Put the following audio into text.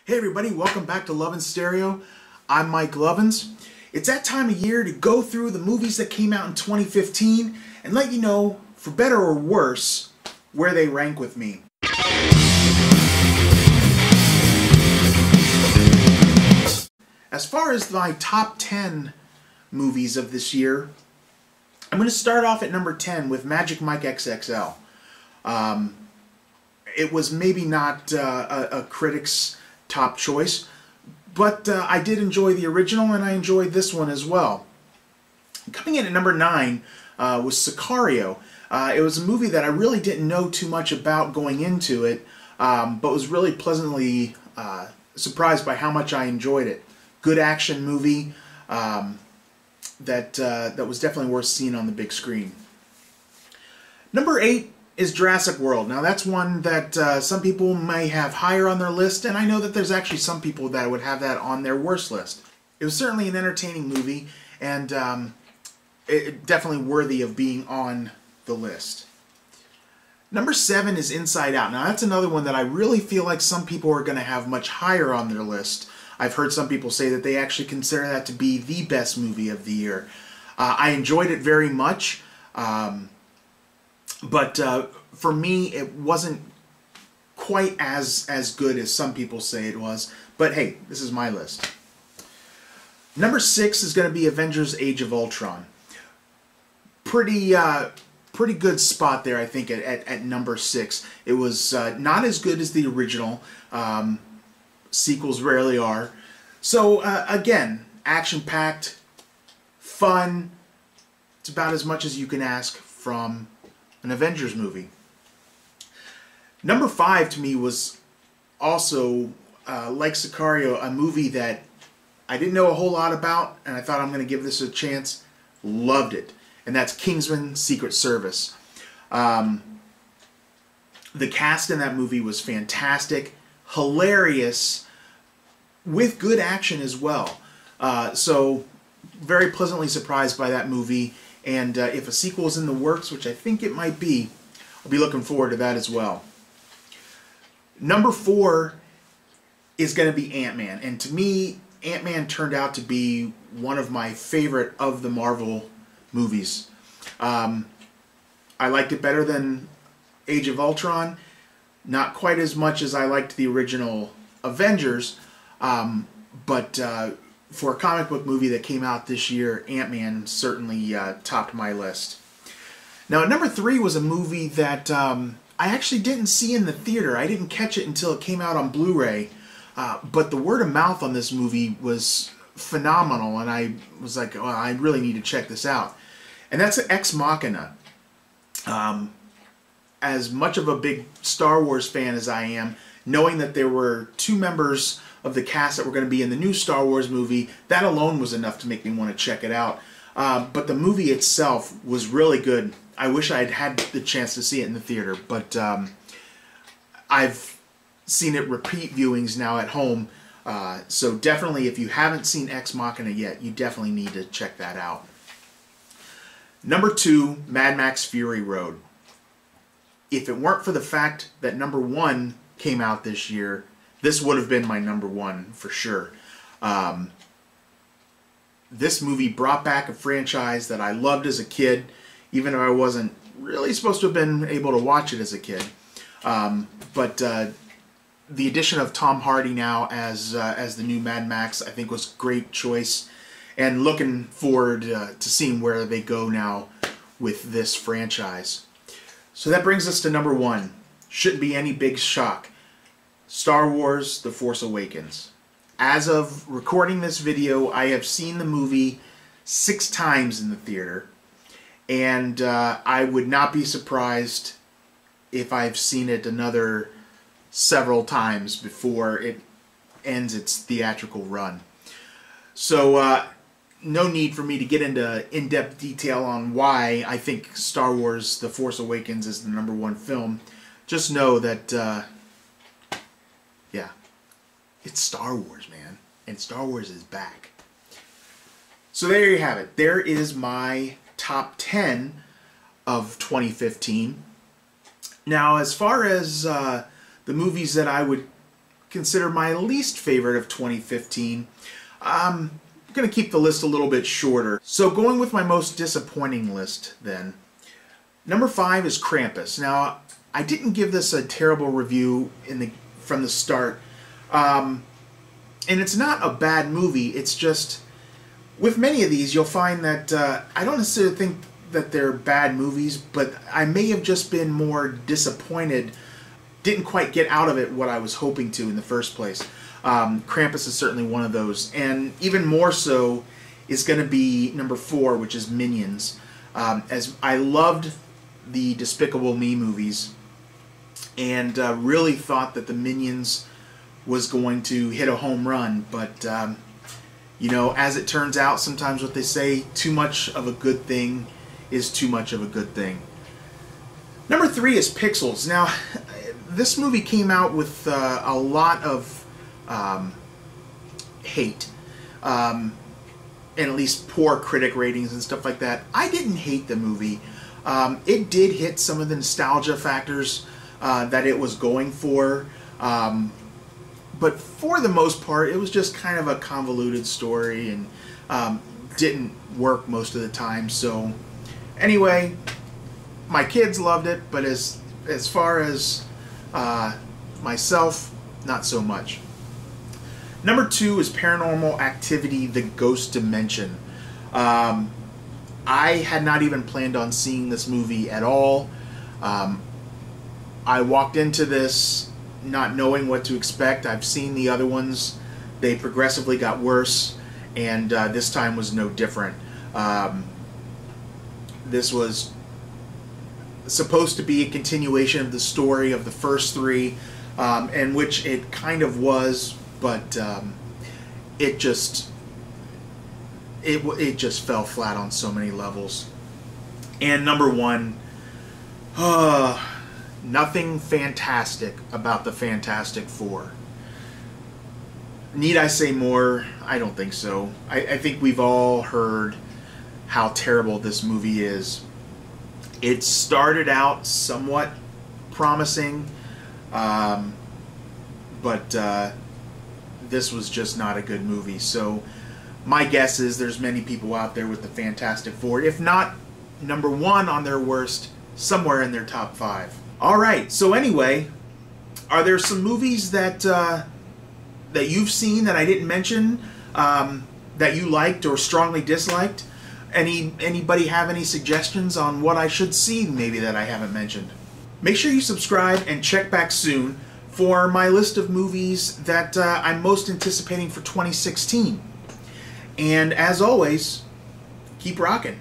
Hey everybody, welcome back to Love in Stereo. I'm Mike Lovins. It's that time of year to go through the movies that came out in 2015 and let you know, for better or worse, where they rank with me. As far as my top 10 movies of this year, I'm going to start off at number 10 with Magic Mike XXL. It was maybe not a critic's top choice, but I did enjoy the original and I enjoyed this one as well. Coming in at number 9 was Sicario. It was a movie that I really didn't know too much about going into it, but was really pleasantly surprised by how much I enjoyed it. Good action movie that was definitely worth seeing on the big screen. Number 8 is Jurassic World. Now that's one that some people may have higher on their list, and I know that there's actually some people that would have that on their worst list. It was certainly an entertaining movie, and definitely worthy of being on the list. Number 7 is Inside Out. Now that's another one that I really feel like some people are going to have much higher on their list. I've heard some people say that they actually consider that to be the best movie of the year. I enjoyed it very much. But for me, it wasn't quite as good as some people say it was. But hey, this is my list. Number 6 is going to be Avengers Age of Ultron. Pretty good spot there, I think, at number 6. It was not as good as the original. Sequels rarely are. So, again, action-packed, fun. It's about as much as you can ask from an Avengers movie. Number 5 to me was also, like Sicario, a movie that I didn't know a whole lot about, and I thought I'm going to give this a chance. Loved it. And that's Kingsman: Secret Service. The cast in that movie was fantastic, hilarious, with good action as well. So, very pleasantly surprised by that movie. And if a sequel is in the works, which I think it might be, I'll be looking forward to that as well. Number 4 is going to be AntMan. And to me, AntMan turned out to be one of my favorite of the Marvel movies. I liked it better than Age of Ultron. Not quite as much as I liked the original Avengers. But for a comic book movie that came out this year, AntMan certainly topped my list. Now, at number 3 was a movie that I actually didn't see in the theater. I didn't catch it until it came out on Blu-ray. But the word of mouth on this movie was phenomenal, and I was like, well, I really need to check this out. And that's Ex Machina. As much of a big Star Wars fan as I am, knowing that there were 2 members of the cast that were going to be in the new Star Wars movie, that alone was enough to make me want to check it out. But the movie itself was really good. I wish I had had the chance to see it in the theater, but I've seen it repeat viewings now at home. So definitely, if you haven't seen Ex Machina yet, you definitely need to check that out. Number 2, Mad Max Fury Road. If it weren't for the fact that number 1 came out this year, this would have been my number 1 for sure. This movie brought back a franchise that I loved as a kid, even though I wasn't really supposed to have been able to watch it as a kid. But the addition of Tom Hardy now as the new Mad Max, I think, was a great choice. And looking forward to seeing where they go now with this franchise. So that brings us to number 1. Shouldn't be any big shock. Star Wars: The Force Awakens. As of recording this video, I have seen the movie 6 times in the theater. And I would not be surprised if I've seen it another several times before it ends its theatrical run. So no need for me to get into in-depth detail on why I think Star Wars: The Force Awakens is the number 1 film. Just know that, yeah, it's Star Wars, man. And Star Wars is back. So there you have it. There is my top 10 of 2015. Now, as far as the movies that I would consider my least favorite of 2015. I'm going to keep the list a little bit shorter. So going with my most disappointing list then. Number 5 is Krampus. Now, I didn't give this a terrible review from the start. And it's not a bad movie. It's just, with many of these, you'll find that I don't necessarily think that they're bad movies, but I may have just been more disappointed. Didn't quite get out of it what I was hoping to in the first place. Krampus is certainly one of those. And even more so is going to be number 4, which is Minions. As I loved the Despicable Me movies, and really thought that the Minions was going to hit a home run, but you know, as it turns out, sometimes what they say, too much of a good thing is too much of a good thing. Number 3 is Pixels. Now, this movie came out with a lot of hate, and at least poor critic ratings and stuff like that. I didn't hate the movie. It did hit some of the nostalgia factors that it was going for, but for the most part, it was just kind of a convoluted story and didn't work most of the time. So anyway, my kids loved it, but as far as myself, not so much. Number 2 is Paranormal Activity: The Ghost Dimension. I had not even planned on seeing this movie at all. I walked into this not knowing what to expect. I've seen the other ones. They progressively got worse, and this time was no different. This was supposed to be a continuation of the story of the first 3, and which it kind of was, but it just fell flat on so many levels. And number 1, nothing fantastic about the Fantastic Four. Need I say more? I don't think so. I think we've all heard how terrible this movie is. It started out somewhat promising, but this was just not a good movie. So my guess is there's many people out there with the Fantastic Four, if not number 1 on their worst, somewhere in their top 5. Alright, so anyway, are there some movies that that you've seen that I didn't mention, that you liked or strongly disliked? Anybody have any suggestions on what I should see maybe that I haven't mentioned? Make sure you subscribe and check back soon for my list of movies that I'm most anticipating for 2016. And as always, keep rocking.